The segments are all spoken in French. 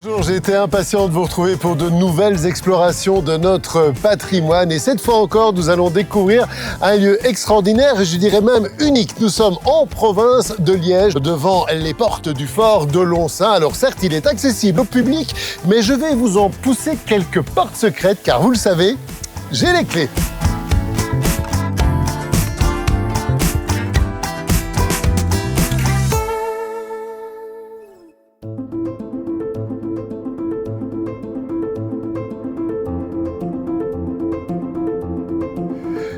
Bonjour, j'étais impatient de vous retrouver pour de nouvelles explorations de notre patrimoine. Et cette fois encore, nous allons découvrir un lieu extraordinaire et je dirais même unique. Nous sommes en province de Liège, devant les portes du fort de Lonsaint. Alors certes, il est accessible au public, mais je vais vous en pousser quelques portes secrètes, car vous le savez, j'ai les clés.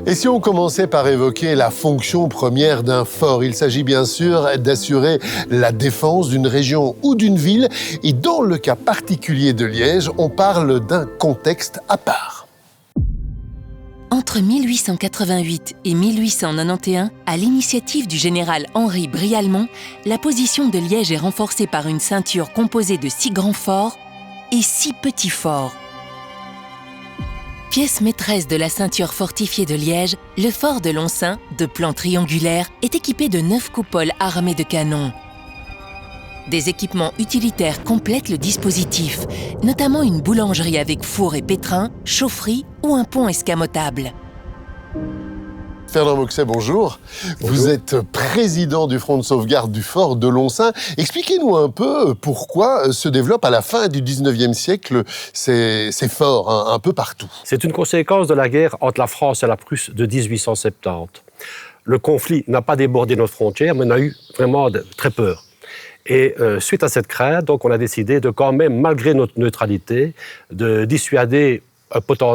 Et si on commençait par évoquer la fonction première d'un fort, il s'agit bien sûr d'assurer la défense d'une région ou d'une ville. Et dans le cas particulier de Liège, on parle d'un contexte à part. Entre 1888 et 1891, à l'initiative du général Henri Brialmont, la position de Liège est renforcée par une ceinture composée de 6 grands forts et 6 petits forts. Pièce maîtresse de la ceinture fortifiée de Liège, le fort de Lonsaint, de plan triangulaire, est équipé de 9 coupoles armées de canons. Des équipements utilitaires complètent le dispositif, notamment une boulangerie avec four et pétrin, chaufferie ou un pont escamotable. Fernand Moxet, bonjour. Vous êtes président du Front de sauvegarde du fort de Lonsaint. Expliquez-nous un peu pourquoi se développent à la fin du 19e siècle ces forts un peu partout. C'est une conséquence de la guerre entre la France et la Prusse de 1870. Le conflit n'a pas débordé nos frontières, mais on a eu vraiment très peur. Et suite à cette crainte, donc, on a décidé de quand même, malgré notre neutralité, de dissuader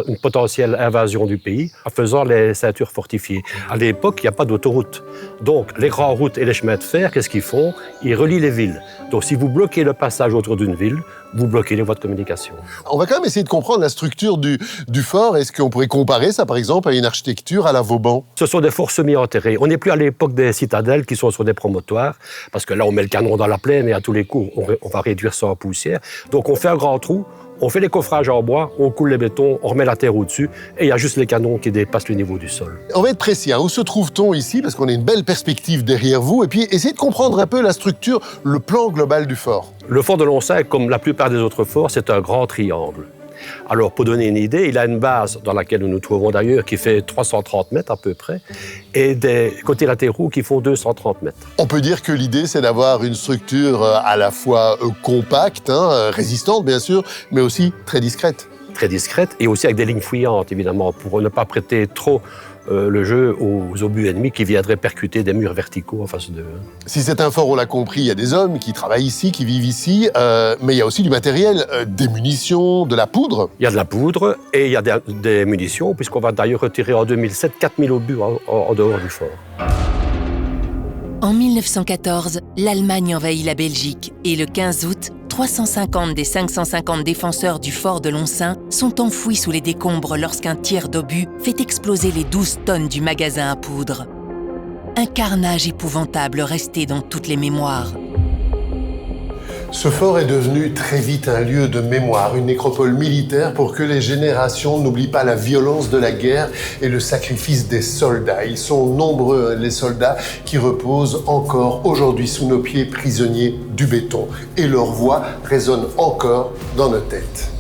une potentielle invasion du pays en faisant les ceintures fortifiées. À l'époque, il n'y a pas d'autoroute. Donc, les grandes routes et les chemins de fer, qu'est-ce qu'ils font? Ils relient les villes. Donc, si vous bloquez le passage autour d'une ville, vous bloquez les voies de communication. On va quand même essayer de comprendre la structure du fort. Est-ce qu'on pourrait comparer ça, par exemple, à une architecture à la Vauban? Ce sont des forts semi-enterrés. On n'est plus à l'époque des citadelles qui sont sur des promontoires, parce que là, on met le canon dans la plaine et à tous les coups, on va réduire ça en poussière. Donc, on fait un grand trou. On fait les coffrages en bois, on coule les bétons, on remet la terre au-dessus et il y a juste les canons qui dépassent le niveau du sol. On va être précis, hein. Où se trouve-t-on ici? Parce qu'on a une belle perspective derrière vous. Et puis, essayez de comprendre un peu la structure, le plan global du fort. Le fort de Lonsaint, comme la plupart des autres forts, c'est un grand triangle. Alors, pour donner une idée, il a une base dans laquelle nous nous trouvons d'ailleurs, qui fait 330 mètres à peu près, et des côtés latéraux qui font 230 mètres. On peut dire que l'idée, c'est d'avoir une structure à la fois compacte, résistante bien sûr, mais aussi très discrète. Très discrète, et aussi avec des lignes fuyantes, évidemment, pour ne pas prêter trop le jeu aux obus ennemis qui viendraient percuter des murs verticaux en face d'eux. Si c'est un fort, on l'a compris, il y a des hommes qui travaillent ici, qui vivent ici, mais il y a aussi du matériel, des munitions, de la poudre. Il y a de la poudre et il y a des munitions, puisqu'on va d'ailleurs retirer en 2007 4000 obus en dehors du fort. En 1914, l'Allemagne envahit la Belgique et le 15 août, 350 des 550 défenseurs du fort de Lonsaint sont enfouis sous les décombres lorsqu'un tir d'obus fait exploser les 12 tonnes du magasin à poudre. Un carnage épouvantable resté dans toutes les mémoires. Ce fort est devenu très vite un lieu de mémoire, une nécropole militaire pour que les générations n'oublient pas la violence de la guerre et le sacrifice des soldats. Ils sont nombreux, les soldats, qui reposent encore aujourd'hui sous nos pieds prisonniers du béton. Et leur voix résonne encore dans nos têtes.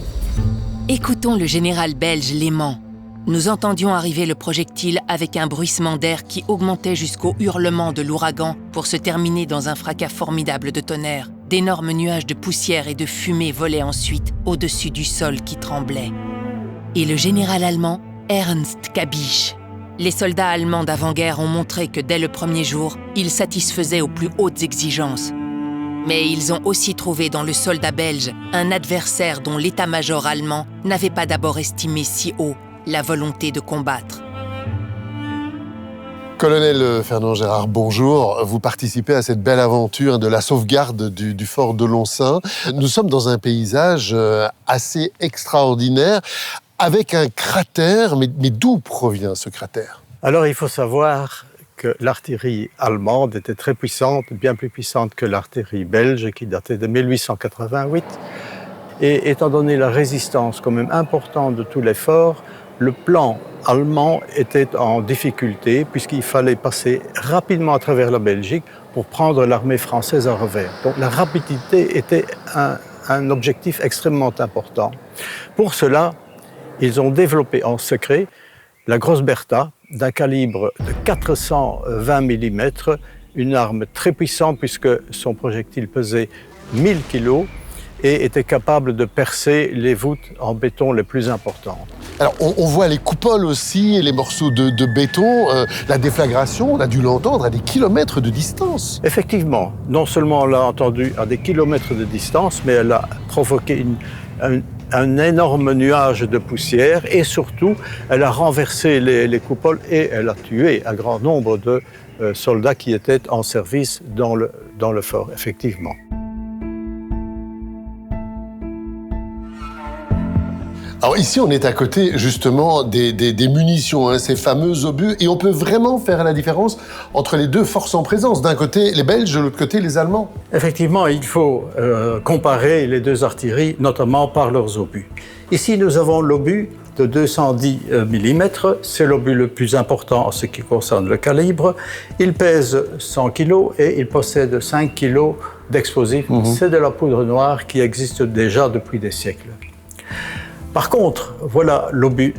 Écoutons le général belge Léman. Nous entendions arriver le projectile avec un bruissement d'air qui augmentait jusqu'au hurlement de l'ouragan pour se terminer dans un fracas formidable de tonnerre. D'énormes nuages de poussière et de fumée volaient ensuite au-dessus du sol qui tremblait. Et le général allemand, Ernst Kabich. Les soldats allemands d'avant-guerre ont montré que dès le premier jour, ils satisfaisaient aux plus hautes exigences. Mais ils ont aussi trouvé dans le soldat belge un adversaire dont l'état-major allemand n'avait pas d'abord estimé si haut la volonté de combattre. Colonel Fernand Gérard, bonjour. Vous participez à cette belle aventure de la sauvegarde du fort de Lonsaint. Nous sommes dans un paysage assez extraordinaire, avec un cratère. Mais d'où provient ce cratère? Alors, il faut savoir que l'artillerie allemande était très puissante, bien plus puissante que l'artillerie belge, qui datait de 1888. Et étant donné la résistance quand même importante de tous les forts, le plan allemand était en difficulté puisqu'il fallait passer rapidement à travers la Belgique pour prendre l'armée française en revers. Donc la rapidité était un objectif extrêmement important. Pour cela, ils ont développé en secret la Grosse Bertha d'un calibre de 420 mm, une arme très puissante puisque son projectile pesait 1000 kg et était capable de percer les voûtes en béton les plus importantes. Alors, on voit les coupoles aussi, et les morceaux de béton. La déflagration, on a dû l'entendre à des kilomètres de distance. Effectivement, non seulement on l'a entendu à des kilomètres de distance, mais elle a provoqué un énorme nuage de poussière et surtout, elle a renversé les coupoles et elle a tué un grand nombre de soldats qui étaient en service dans le fort, effectivement. Alors ici, on est à côté justement des munitions, hein, ces fameux obus, et on peut vraiment faire la différence entre les deux forces en présence. D'un côté, les Belges, de l'autre côté, les Allemands. Effectivement, il faut comparer les deux artilleries, notamment par leurs obus. Ici, nous avons l'obus de 210 mm. C'est l'obus le plus important en ce qui concerne le calibre. Il pèse 100 kg et il possède 5 kg d'explosifs. C'est de la poudre noire qui existe déjà depuis des siècles. Par contre, voilà l'obus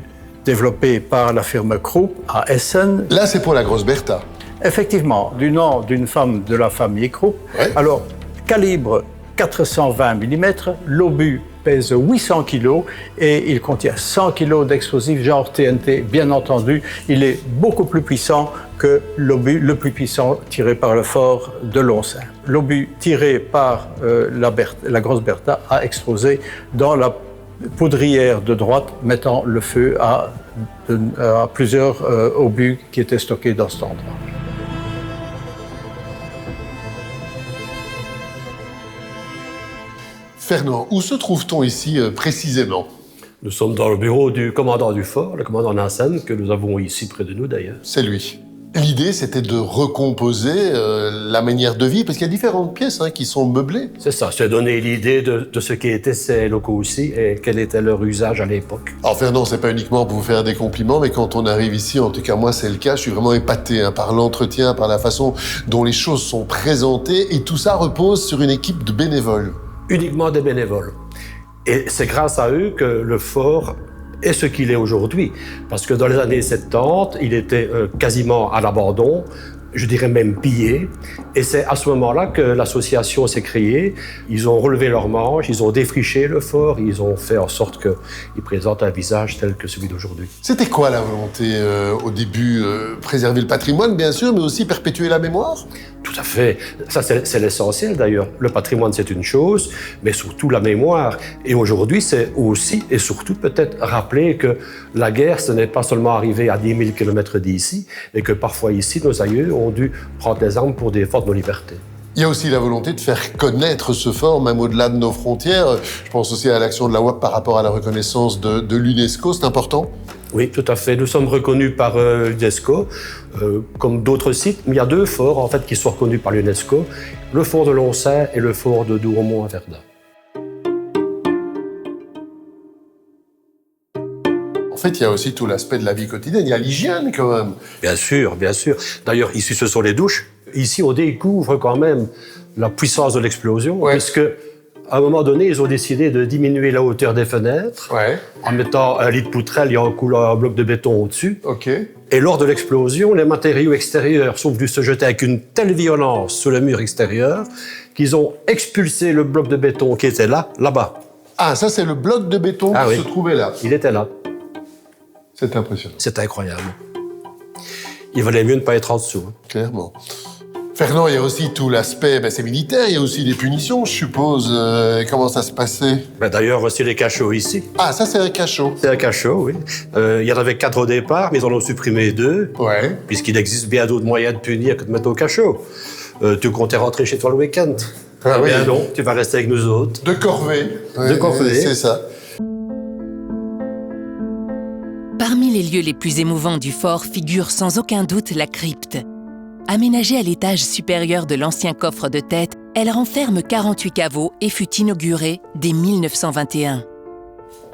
développé par la firme Krupp à Essen. Là, c'est pour la Grosse Bertha. Effectivement, du nom d'une femme de la famille Krupp. Ouais. Alors, calibre 420 mm, l'obus pèse 800 kg et il contient 100 kg d'explosifs genre TNT. Bien entendu, il est beaucoup plus puissant que l'obus le plus puissant tiré par le fort de Lonsin. L'obus tiré par la Grosse Bertha a explosé dans la poudrière de droite, mettant le feu à plusieurs obus qui étaient stockés dans cet endroit. Fernand, où se trouve-t-on ici précisément? Nous sommes dans le bureau du commandant du fort, le commandant Nansen, que nous avons ici près de nous d'ailleurs. C'est lui. L'idée, c'était de recomposer la manière de vie, parce qu'il y a différentes pièces qui sont meublées. C'est ça, c'est donner l'idée de ce qu'étaient ces locaux aussi et quel était leur usage à l'époque. Alors Fernand, c'est pas uniquement pour vous faire des compliments, mais quand on arrive ici, en tout cas moi c'est le cas, je suis vraiment épaté par l'entretien, par la façon dont les choses sont présentées, et tout ça repose sur une équipe de bénévoles. Uniquement des bénévoles. Et c'est grâce à eux que le fort est ce qu'il est aujourd'hui. Parce que dans les années 70, il était quasiment à l'abandon, je dirais même pillé. Et c'est à ce moment-là que l'association s'est créée. Ils ont relevé leurs manches, ils ont défriché le fort, ils ont fait en sorte qu'il présente un visage tel que celui d'aujourd'hui. C'était quoi la volonté au début? Préserver le patrimoine, bien sûr, mais aussi perpétuer la mémoire? Tout à fait. Ça, c'est l'essentiel d'ailleurs. Le patrimoine, c'est une chose, mais surtout la mémoire. Et aujourd'hui, c'est aussi et surtout peut-être rappeler que la guerre, ce n'est pas seulement arrivé à 10 000 km d'ici, mais que parfois ici, nos aïeux ont dû prendre les armes pour défendre nos libertés. Il y a aussi la volonté de faire connaître ce fort, même au-delà de nos frontières. Je pense aussi à l'action de la UAP par rapport à la reconnaissance de l'UNESCO, c'est important? Oui, tout à fait. Nous sommes reconnus par l'UNESCO, comme d'autres sites. Mais il y a deux forts, en fait, qui sont reconnus par l'UNESCO. Le fort de Lonsin et le fort de Douaumont à Verdun. En fait, il y a aussi tout l'aspect de la vie quotidienne. Il y a l'hygiène, quand même. Bien sûr, bien sûr. D'ailleurs, ici, ce sont les douches. Ici, on découvre quand même la puissance de l'explosion, puisque à un moment donné, ils ont décidé de diminuer la hauteur des fenêtres en mettant un lit de poutrelle et en coulant un bloc de béton au-dessus. Et lors de l'explosion, les matériaux extérieurs sont venus se jeter avec une telle violence sur le mur extérieur qu'ils ont expulsé le bloc de béton qui était là, là-bas. Ah, ça, c'est le bloc de béton qui se trouvait là. Il était là. C'est impressionnant. C'est incroyable. Il valait mieux ne pas être en dessous. Clairement. Fernand, il y a aussi tout l'aspect, c'est militaire, il y a aussi des punitions, je suppose. Comment ça se passait? D'ailleurs, voici les cachots ici. Ah, ça, c'est un cachot. C'est un cachot, oui. Il y en avait 4 au départ, mais ils en ont supprimé 2. Puisqu'il existe bien d'autres moyens de punir que de mettre au cachot. Tu comptais rentrer chez toi le week-end? Ah oui. Bien non, tu vas rester avec nous autres. De corvée. De corvée. C'est ça. Parmi les lieux les plus émouvants du fort figure sans aucun doute la crypte. Aménagée à l'étage supérieur de l'ancien coffre de tête, elle renferme 48 caveaux et fut inaugurée dès 1921.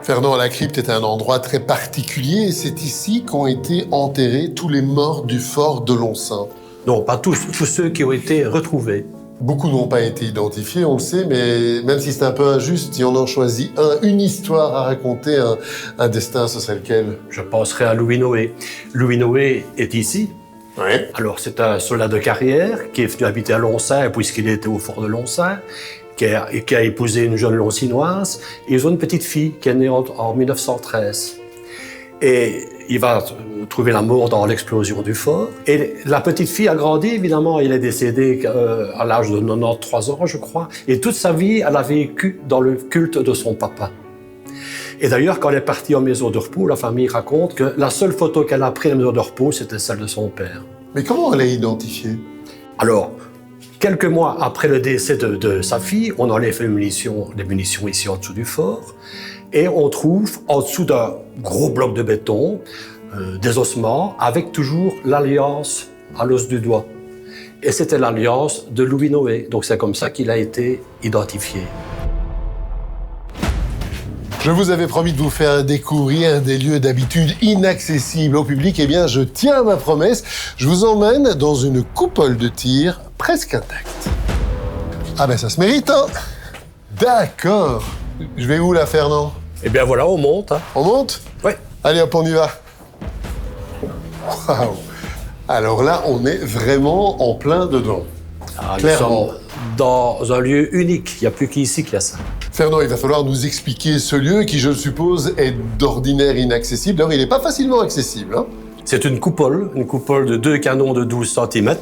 Fernand, la crypte est un endroit très particulier et c'est ici qu'ont été enterrés tous les morts du fort de Lonsin. Non, pas tous, tous ceux qui ont été retrouvés. Beaucoup n'ont pas été identifiés, on le sait, mais même si c'est un peu injuste, si on en choisit une histoire à raconter, un destin, ce serait lequel? Je penserai à Louis Noé. Louis Noé est ici. Ouais. Alors, c'est un soldat de carrière qui est venu habiter à Loncin, puisqu'il était au fort de Loncin, qui a épousé une jeune Loncinoise. Et ils ont une petite fille qui est née en 1913. Et il va trouver la mort dans l'explosion du fort. Et la petite fille a grandi, évidemment. Il est décédé à l'âge de 93 ans, je crois. Et toute sa vie, elle a vécu dans le culte de son papa. Et d'ailleurs, quand elle est partie en maison de repos, la famille raconte que la seule photo qu'elle a prise en maison de repos, c'était celle de son père. Mais comment elle est identifiée? Alors, quelques mois après le décès de sa fille, on enlève les munitions ici en dessous du fort. Et on trouve en dessous d'un gros bloc de béton des ossements avec toujours l'alliance à l'os du doigt. Et c'était l'alliance de Louis Noé. Donc c'est comme ça qu'il a été identifié. Je vous avais promis de vous faire découvrir des lieux d'habitude inaccessibles au public. Eh bien, je tiens ma promesse. Je vous emmène dans une coupole de tir presque intacte. Ah ben ça se mérite, hein? D'accord. Je vais où là, Fernand? Eh bien voilà, on monte. Hein. On monte? Oui. Allez hop, on y va. Waouh! Alors là, on est vraiment en plein dedans. Ah, Clairement. nous sommes dans un lieu unique. Il n'y a plus qu'ici qu'il y a ça. Fernand, il va falloir nous expliquer ce lieu qui, je le suppose, est d'ordinaire inaccessible. D'ailleurs, il n'est pas facilement accessible. Hein? C'est une coupole de 2 canons de 12 cm.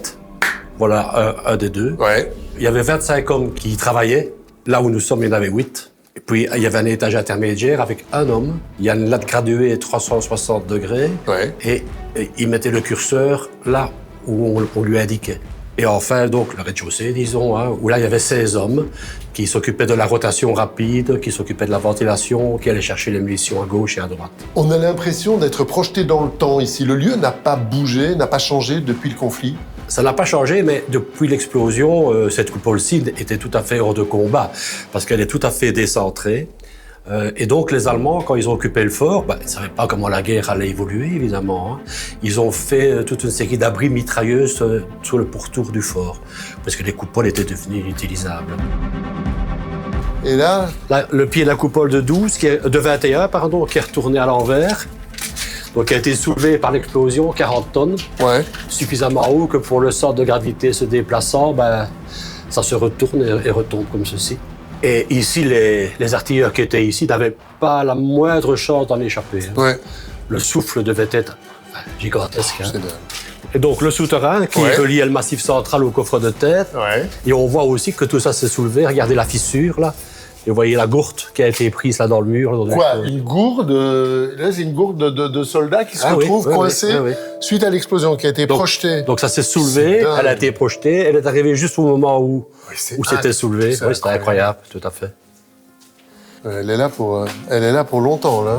Voilà un des deux. Ouais. Il y avait 25 hommes qui y travaillaient. Là où nous sommes, il y en avait 8. Et puis, il y avait un étage intermédiaire avec un homme. Il y a une latte graduée 360 degrés. Ouais. Et il mettait le curseur là où on lui indiquait. Et enfin, donc, le rez-de-chaussée, disons, hein, où là, il y avait 16 hommes qui s'occupaient de la rotation rapide, qui s'occupaient de la ventilation, qui allaient chercher les munitions à gauche et à droite. On a l'impression d'être projeté dans le temps ici. Le lieu n'a pas bougé, n'a pas changé depuis le conflit. Ça n'a pas changé, mais depuis l'explosion, cette coupole-ci était tout à fait hors de combat, parce qu'elle est tout à fait décentrée. Et donc, les Allemands, quand ils ont occupé le fort, ils ne savaient pas comment la guerre allait évoluer, évidemment. Hein. Ils ont fait toute une série d'abris mitrailleuses sur le pourtour du fort, parce que les coupoles étaient devenues inutilisables. Et là, Le pied de la coupole de 21, qui est retourné à l'envers, donc qui a été soulevé par l'explosion, 40 tonnes, ouais. suffisamment haut que pour le centre de gravité se déplaçant, ça se retourne et retombe comme ceci. Et ici, les artilleurs qui étaient ici n'avaient pas la moindre chance d'en échapper. Hein. Ouais. Le souffle devait être gigantesque. Hein. C'est dingue. Et donc le souterrain qui reliait le massif central au coffre de tête. Ouais. Et on voit aussi que tout ça s'est soulevé. Regardez la fissure là. Et vous voyez la gourde qui a été prise là dans le mur. Quoi? Une gourde? Là, c'est une gourde de soldats qui se retrouvent coincés suite à l'explosion qui a été projetée. Donc ça s'est soulevé, elle a été projetée, elle est arrivée juste au moment où c'était soulevé. Oui, c'était incroyable, tout à fait. Elle est là pour longtemps, là.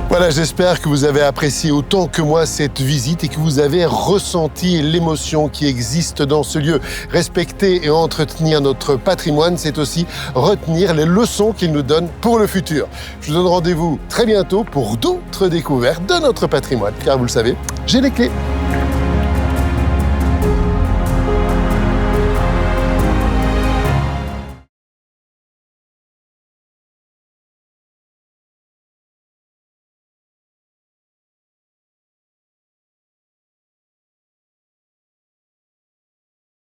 Voilà, j'espère que vous avez apprécié autant que moi cette visite et que vous avez ressenti l'émotion qui existe dans ce lieu. Respecter et entretenir notre patrimoine, c'est aussi retenir les leçons qu'il nous donne pour le futur. Je vous donne rendez-vous très bientôt pour d'autres découvertes de notre patrimoine, car vous le savez, j'ai les clés.